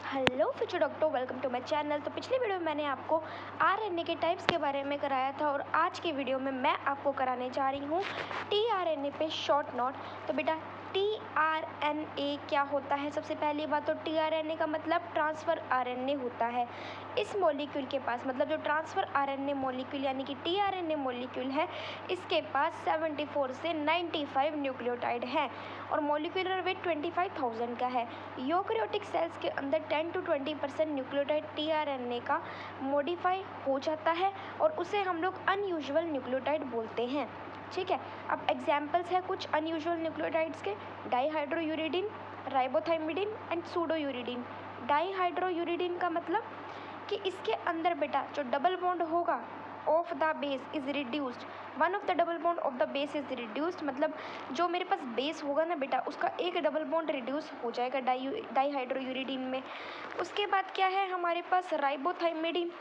Hello future doctor, welcome to my channel. तो पिछले video में मैंने आपको आरएनए के टाइप्स के बारे में कराया था और आज की वीडियो में मैं आपको कराने जा रही हूँ टीआरएनए पे शॉर्ट नोट। तो बेटा टीआरएनए क्या होता है? सबसे पहली बात तो टीआरएनए का मतलब ट्रांसफ़र आरएनए होता है। इस मॉलिक्यूल के पास मतलब जो ट्रांसफ़र आरएनए मॉलिक्यूल यानी कि टीआरएनए मॉलिक्यूल है, इसके पास 74 से 95 न्यूक्लियोटाइड हैं और मॉलिक्यूलर वेट 25,000 का है। यूकेरियोटिक सेल्स के अंदर 10 to 20% न्यूक्लियोटाइड टीआरएनए का मॉडिफाई हो जाता है और उसे हम लोग अनयूजुअल न्यूक्लियोटाइड बोलते हैं। ठीक है, अब एग्जाम्पल्स है कुछ अनयूजुअल न्यूक्लियोटाइड्स के: डाईहाइड्रोयूरिडीन, राइबोथाइमिडीन एंड सूडोयूरिडीन। डाईहाइड्रोयूरिडीन का मतलब कि इसके अंदर बेटा जो डबल बॉन्ड होगा of the base is reduced, one of the double bond of the base is reduced, मतलब जो मेरे पास बेस होगा ना बेटा उसका एक डबल बॉन्ड रिड्यूस हो जाएगा डाईहाइड्रोयूरिडीन में। उसके बाद क्या है हमारे पास राइबोथाइमिडीन,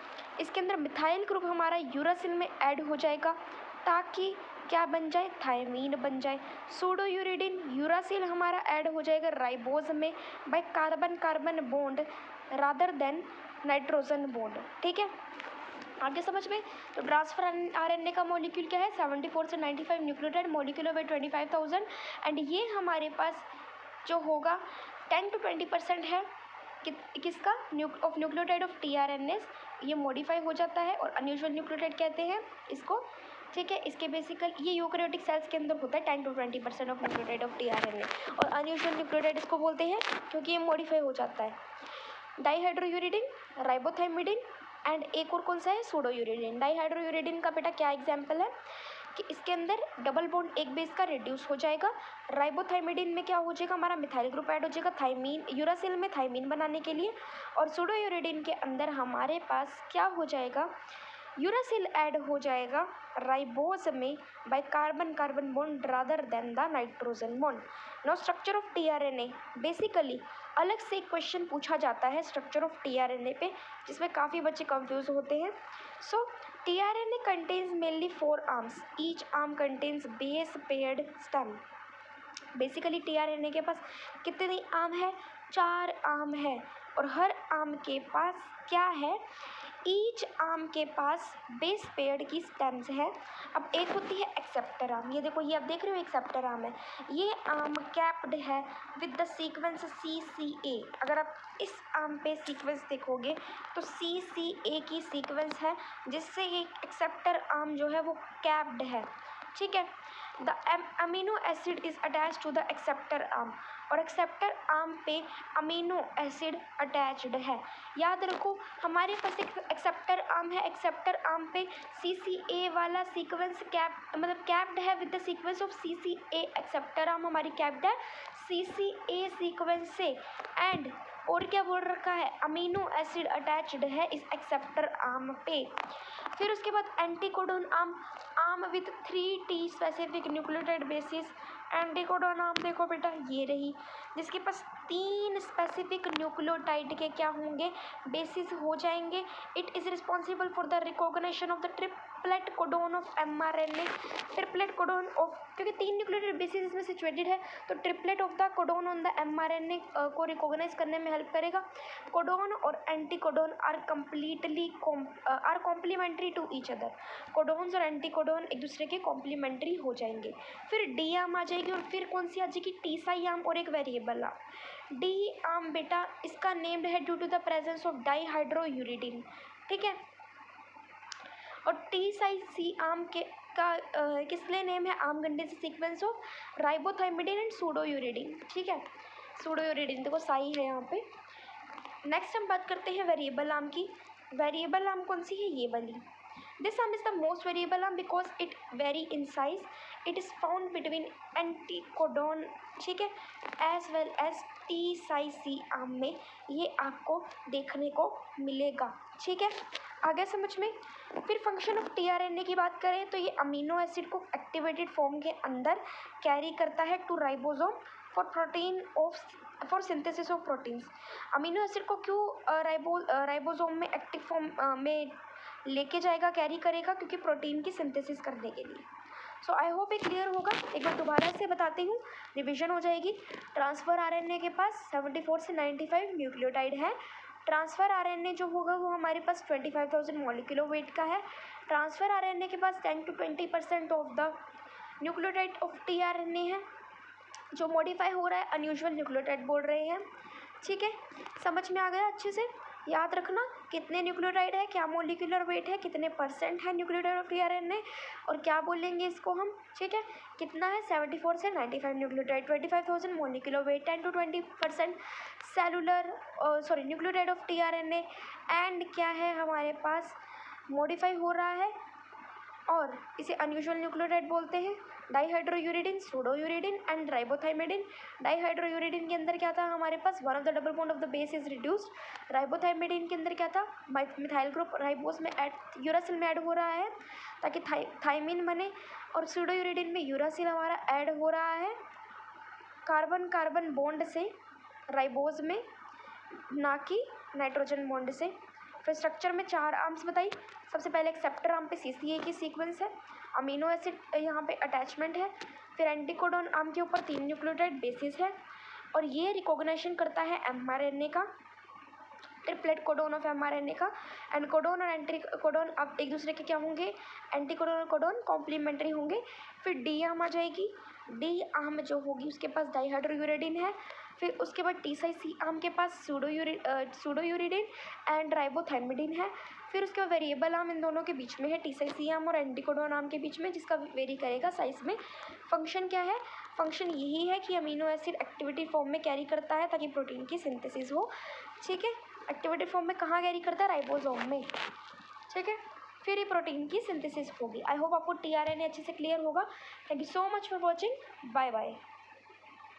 इसके अंदर मिथाइल ग्रुप हमारा यूरासिल में ऐड हो जाएगा ताकि क्या बन जाए, थायमीन बन जाए। सूडोयूरिडीन, यूरासिल हमारा ऐड हो जाएगा राइबोज में by carbon carbon bond rather then nitrogen bond. ठीक है, आगे समझ में। तो ट्रांसफर आरएनए का मॉलिक्यूल क्या है? 74 से 95 न्यूक्लियोटाइड, मॉलिक्यूलर वेट 25,000 एंड ये हमारे पास जो होगा 10 to 20% है किसका ऑफ न्यूक्लियोटाइड ऑफ टीआरएनए, ये मॉडिफाई हो जाता है और अनयूजुअल न्यूक्लियोटाइड कहते हैं इसको। ठीक है, इसके बेसिकल ये यूकेरियोटिक सेल्स के अंदर होता है 10 to 20% of nucleotide of tRNA और अनयूजुअल न्यूक्लियोटाइड इसको बोलते हैं क्योंकि ये मॉडिफाई हो जाता है। डाईहाइड्रोयूरिडीन, राइबोथाइमिडीन एंड एक और कौन सा है? सूडोयूरिडीन। डाईहाइड्रोयूरिडीन का बेटा क्या एग्जाम्पल है कि इसके अंदर डबल बॉन्ड एक बेस का रिड्यूस हो जाएगा। राइबोथाइमिडीन में क्या हो जाएगा, हमारा मिथाइल ग्रुप ऐड हो जाएगा थाइमीन, यूरासिल में थाइमीन बनाने के लिए। और सूडोयूरिडीन के अंदर हमारे पास क्या हो जाएगा, यूरासिल ऐड हो जाएगा राइबोज में by carbon carbon bond rather than the nitrogen bond. No structure of tRNA, basically अलग से एक क्वेश्चन पूछा जाता है स्ट्रक्चर ऑफ टीआरएनए पे, जिसमें काफ़ी बच्चे कंफ्यूज होते हैं। So tRNA contains mainly 4 arms, each arm contains base paired stem. Basically tRNA के पास कितनी आर्म है? 4 आर्म है और हर आर्म के पास क्या है, ईच आर्म के पास बेस पेयर्ड की स्टेम्स है। अब एक होती है एक्सेप्टर आर्म, ये देखो ये आप देख रहे हो एक्सेप्टर आर्म है, ये आर्म कैप्ड है विद द सीक्वेंस CCA। अगर आप इस आर्म पे सीक्वेंस देखोगे तो CCA की सीक्वेंस है जिससे ये एक्सेप्टर आर्म जो है वो कैप्ड है। ठीक है, the amino acid is attach to the acceptor arm और एक्सेप्टर आर्म पे अमीनो एसिड अटैच्ड है। याद रखो हमारे पास एक एक्सेप्टर आर्म है, एक्सेप्टर आर्म पे CCA वाला सीक्वेंस कैप्ड है with the sequence of CCA। Acceptor arm हमारी कैप्ड है CCA सीक्वेंस से एंड और क्या बोल रखा है, अमीनो एसिड अटैच्ड है इस एक्सेप्टर आर्म पे। फिर उसके बाद anticodon arm with 3T specific nucleotide basis. Anticodon arm देखो बेटा ये रही, जिसके पास 3 स्पेसिफिक न्यूक्लियोटाइड के क्या होंगे, बेसिस हो जाएंगे। It is responsible for the recognition of the triplet codon of mRNA। Triplet codon of, क्योंकि 3 न्यूक्लियोटाइड बेसिस इसमें सिचुएटेड है तो triplet of the codon on the mRNA को रिकॉग्नाइज करने में हेल्प करेगा। कोडोन और anticodon are complementary to each other. Codons और एंटीकोडोन एक दूसरे के कॉम्प्लीमेंट्री हो जाएंगे। फिर डी आर्म आ जाएगी और फिर कौन सी आ जाएगी, टीसाई आर्म और एक वेरिएबल आर्म। डी आर्म बेटा इसका नेम्ड है due to the presence of dihydrouridine. ठीक है, और टीसाई सी आर्म के का किस लिए नेम है, arm contains sequence of ribothymidine and pseudouridine. ठीक है, सूडोयूरिडीन देखो साई है यहाँ पे। नेक्स्ट हम बात करते हैं वेरिएबल आर्म की। वेरिएबल आर्म कौन सी है, ये वाली। This arm is the most variable arm because it vary in size. It is found between anticodon, ठीक है, as well as T psi C arm में ये आपको देखने को मिलेगा। ठीक है, आगे समझ में। फिर फंक्शन ऑफ टीआरएनए की बात करें तो ये अमीनो एसिड को एक्टिवेटेड फॉर्म के अंदर कैरी करता है to ribosome for synthesis of proteins. Amino acid को क्यों राइबोसोम में एक्टिव फॉर्म में लेके जाएगा, कैरी करेगा, क्योंकि प्रोटीन की सिंथेसिस करने के लिए। सो आई होप ये क्लियर होगा। एक बार दोबारा से बताती हूँ, रिविजन हो जाएगी। ट्रांसफ़र आरएनए के पास 74 से 95 न्यूक्लियोटाइड है। ट्रांसफ़र आरएनए जो होगा वो हमारे पास 25,000 मॉलिक्यूलर वेट का है। ट्रांसफ़र आरएनए के पास 10 to 20% of the nucleotide of tRNA है, जो मॉडिफाई हो रहा है, अनयूजुअल न्यूक्लियोटाइड बोल रहे हैं। ठीक है, समझ में आ गया अच्छे से। याद रखना कितने न्यूक्लियोटाइड है, क्या मॉलिक्यूलर वेट है, कितने परसेंट है न्यूक्लियोटाइड ऑफ टीआरएनए, और क्या बोलेंगे इसको हम। ठीक है, कितना है 74 से 95 nucleotide, 25,000 molecular weight, 10 to 20% cellular nucleotide of tRNA, and क्या है हमारे पास, मॉडिफाई हो रहा है, और इसे अनयूजुअल न्यूक्लियोटाइड बोलते हैं। डाईहाइड्रोयूरिडिन, सूडोयूरिडिन एंड राइबोथाइमिडिन। डाईहाइड्रोयूरिडिन के अंदर क्या था हमारे पास, one of the double bond of the base is reduced. Ribothymidine के अंदर क्या था, मिथाइल ग्रुप राइबोस में यूरासिल में ऐड हो रहा है ताकि थाइमिन बने, और सूडोयूरिडिन में यूरासिल हमारा ऐड हो रहा है कार्बन कार्बन बॉन्ड से राइबोज में, ना कि नाइट्रोजन बॉन्ड से। फिर स्ट्रक्चर में 4 आर्म्स बताई। सबसे पहले एक्सेप्टर आर्म पे सीसीए की सीक्वेंस है, अमीनो एसिड यहाँ पे अटैचमेंट है। फिर एंटीकोडोन आर्म के ऊपर 3 न्यूक्लियोटाइड बेसिस है, और ये रिकॉग्निशन करता है एमआरएनए का, ट्रिपलेट कोडोन ऑफ एमआरएनए का। एंड कोडोन और एंटीकोडोन अब एक दूसरे के क्या होंगे, एंटीकोडोन और कोडोन कॉम्प्लीमेंट्री होंगे। फिर डी आर्म आ जाएगी। डी आर्म जो होगी उसके पास डाईहाइड्रोयूरिडिन है। फिर उसके बाद टी साइड सी आर्म के पास सूडोयूरिडिन एंड राइबोथाइमिडिन है। फिर उसके बाद वेरिएबल आर्म इन दोनों के बीच में है, टी साइड सी आर्म और एंटीकोडोन आर्म के बीच में, जिसका वेरी करेगा साइज में। फंक्शन क्या है, फंक्शन यही है कि अमीनो एसिड एक्टिविटी फॉर्म में कैरी करता है ताकि प्रोटीन की सिंथेसिस हो। ठीक है, एक्टिविटी फॉर्म में कहाँ कैरी करता है, राइबोसोम में। ठीक है, फिर ये प्रोटीन की सिंथेसिस होगी। आई होप आपको टीआरएनए अच्छे से क्लियर होगा। Thank you so much for watching, bye bye.